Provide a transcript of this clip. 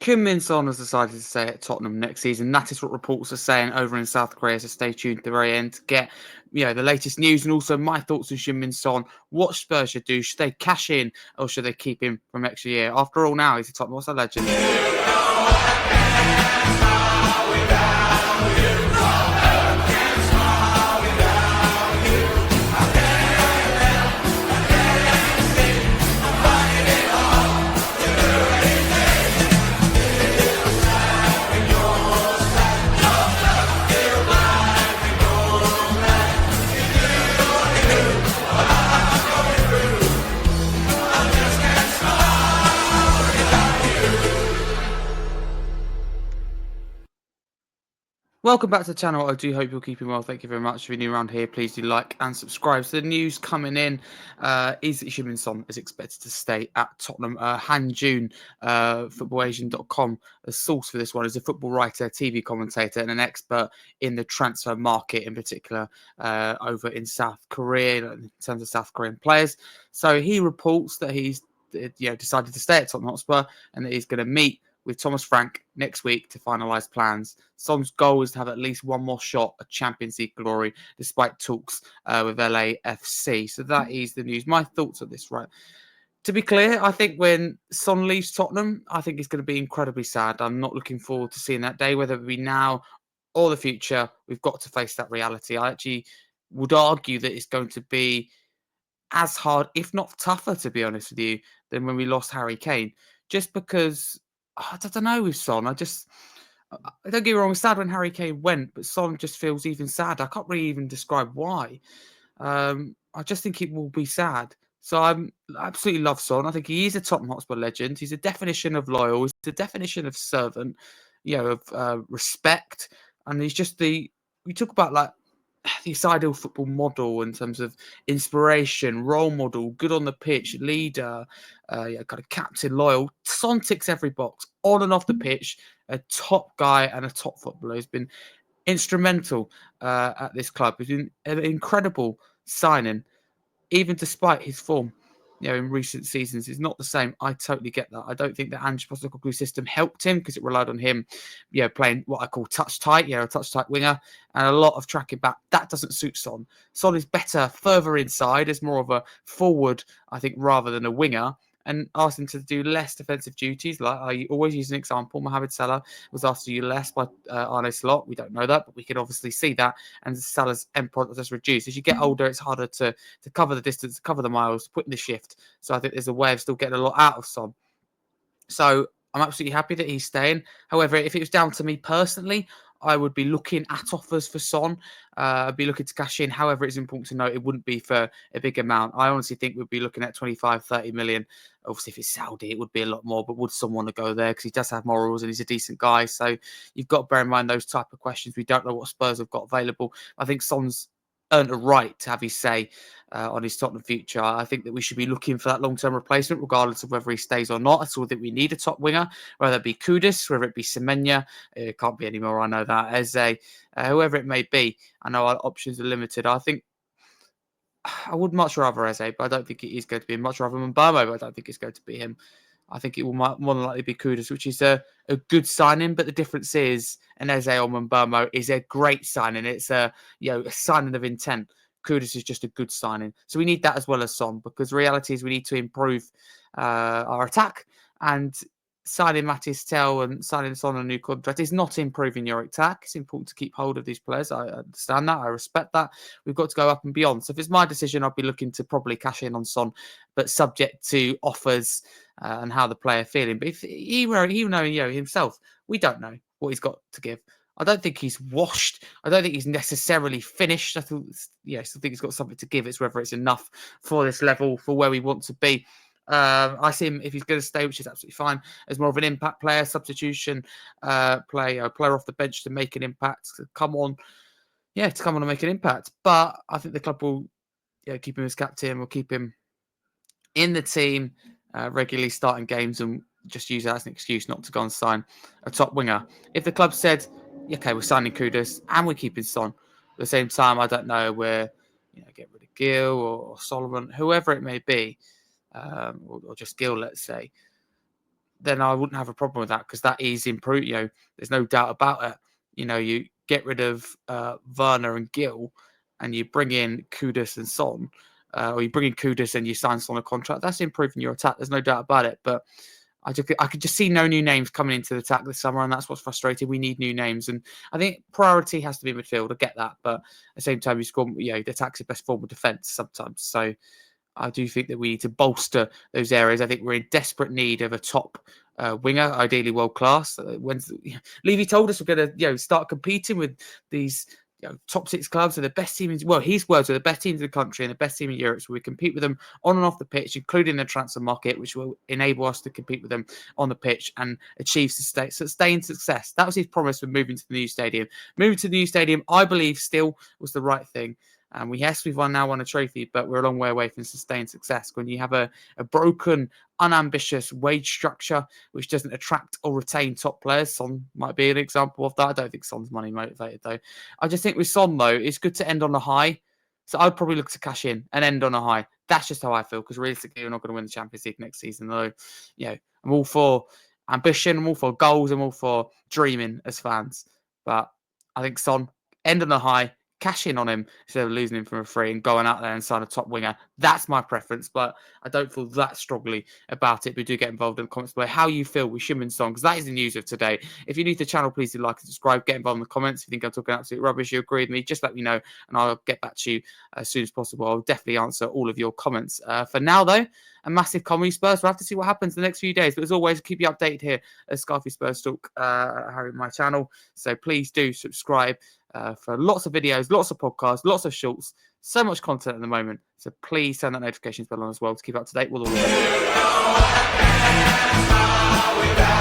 Heung-min Son has decided to stay at Tottenham next season. That is what reports are saying over in South Korea. So stay tuned to the very end to get the latest news and also my thoughts on Heung-min Son. What Spurs should do? Should they cash in or should they keep him from next year? After all, now he's a Tottenham Hotspur legend. Welcome back to the channel. I do hope you're keeping well. Thank you very much. If you're new around here, please do like and subscribe. So the news coming in is that Heung-min Son is expected to stay at Tottenham. Han-Jun, footballasian.com, a source for this one, is a football writer, TV commentator, and an expert in the transfer market, in particular over in South Korea, in terms of South Korean players. So he reports that he's decided to stay at Tottenham Hotspur and that he's going to meet with Thomas Frank next week to finalise plans. Son's goal is to have at least one more shot at Champions League glory, despite talks with LAFC. So that is the news. My thoughts on this, right? To be clear, I think when Son leaves Tottenham, I think it's going to be incredibly sad. I'm not looking forward to seeing that day, whether it be now or the future. We've got to face that reality. I actually would argue that it's going to be as hard, if not tougher, to be honest with you, than when we lost Harry Kane. Just because I don't know with Son. I don't get me wrong, it's sad when Harry Kane went, but Son just feels even sad. I can't really even describe why. I just think it will be sad. So I absolutely love Son. I think he is a Tottenham Hotspur legend. He's a definition of loyal. He's a definition of servant, of respect. And he's just we talk about like the ideal football model in terms of inspiration, role model, good on the pitch, leader, kind of captain, loyal. Son ticks every box on and off the pitch. A top guy and a top footballer. He's been instrumental at this club. He's been an incredible signing, even despite his form. In recent seasons, it's not the same. I totally get that. I don't think the Ange Postecoglou's system helped him because it relied on him, playing what I call touch tight, a touch tight winger, and a lot of tracking back. That doesn't suit Son. Son is better further inside, as more of a forward, I think, rather than a winger. And asked him to do less defensive duties. Like I always use an example, Mohamed Salah was asked to do less by Arne Slot. We don't know that, but we can obviously see that. And Salah's end product has reduced. As you get older, it's harder to cover the distance, cover the miles, put in the shift. So I think there's a way of still getting a lot out of Son. So I'm absolutely happy that he's staying. However, if it was down to me personally, I would be looking at offers for Son. I'd be looking to cash in. However, it's important to note it wouldn't be for a big amount. I honestly think we'd be looking at 25, 30 million. Obviously, if it's Saudi, it would be a lot more. But would someone want to go there? Because he does have morals and he's a decent guy. So you've got to bear in mind those type of questions. We don't know what Spurs have got available. I think Son's earned a right to have his say on his Tottenham future. I think that we should be looking for that long-term replacement, regardless of whether he stays or not. I still think we need a top winger, whether it be Kudus, whether it be Semenya. It can't be anymore, I know that. Eze, whoever it may be. I know our options are limited. I think I would much rather Eze, but I don't think it is going to be much rather than Mbeumo, but I don't think it's going to be him. I think it will more than likely be Kudus, which is a good signing. But the difference is, an Eze or Mbeumo is a great signing. It's a signing of intent. Kudus is just a good signing. So we need that as well as Son, because the reality is we need to improve our attack. And signing Matis Tel and signing Son on a new contract is not improving your attack. It's important to keep hold of these players. I understand that. I respect that. We've got to go up and beyond. So if it's my decision, I'd be looking to probably cash in on Son, but subject to offers and how the player feeling. But if he knowing himself, we don't know what he's got to give. I don't think he's washed. I don't think he's necessarily finished. I still think he's got something to give. It's whether it's enough for this level, for where we want to be. I see him, if he's going to stay, which is absolutely fine, as more of an impact player, substitution player off the bench to make an impact, to come on and make an impact. But I think the club will keep him as captain, will keep him in the team, regularly starting games, and just use that as an excuse not to go and sign a top winger. If the club said, okay, we're signing Kudus and we're keeping Son, at the same time, I don't know, we're get rid of Gil or Solomon, whoever it may be, or just Gil, let's say. then I wouldn't have a problem with that, because that is improved. There's no doubt about it. You get rid of Werner and Gill, and you bring in Kudus and Son, or you bring in Kudus and you sign Son a contract. That's improving your attack. There's no doubt about it. But I could just see no new names coming into the attack this summer, and that's what's frustrating. We need new names, and I think priority has to be midfield. I get that, but at the same time, the attack's the best form of defence sometimes. So I do think that we need to bolster those areas. I think we're in desperate need of a top winger, ideally world class. Levy told us we're going to start competing with these top 6 clubs are the best team his words are the best teams in the country and the best team in Europe. So we compete with them on and off the pitch, including the transfer market, which will enable us to compete with them on the pitch and achieve sustained success. That was his promise when moving to the new stadium. Moving to the new stadium, I believe, still was the right thing. And we've now won a trophy, but we're a long way away from sustained success. When you have a broken, unambitious wage structure, which doesn't attract or retain top players, Son might be an example of that. I don't think Son's money motivated, though. I just think with Son, though, it's good to end on a high. So I'd probably look to cash in and end on a high. That's just how I feel, because realistically, we're not going to win the Champions League next season, though. I'm all for ambition, I'm all for goals, I'm all for dreaming as fans. But I think Son, end on a high, cash in on him instead of losing him for a free and going out there and sign a top winger. That's my preference, but I don't feel that strongly about it. But do get involved in the comments below how you feel with Heung-min Son, because that is the news of today. If you're new to the channel, please do like and subscribe. Get involved in the comments. If you think I'm talking absolute rubbish, you agree with me, just let me know and I'll get back to you as soon as possible. I'll definitely answer all of your comments. For now, though, a massive comedy Spurs. We'll have to see what happens the next few days. But as always, keep you updated here at Scarfey Spurs Talk, Harry, my channel. So please do subscribe for lots of videos, lots of podcasts, lots of shorts, so much content at the moment. So please turn that notifications bell on as well to keep up to date with all of it.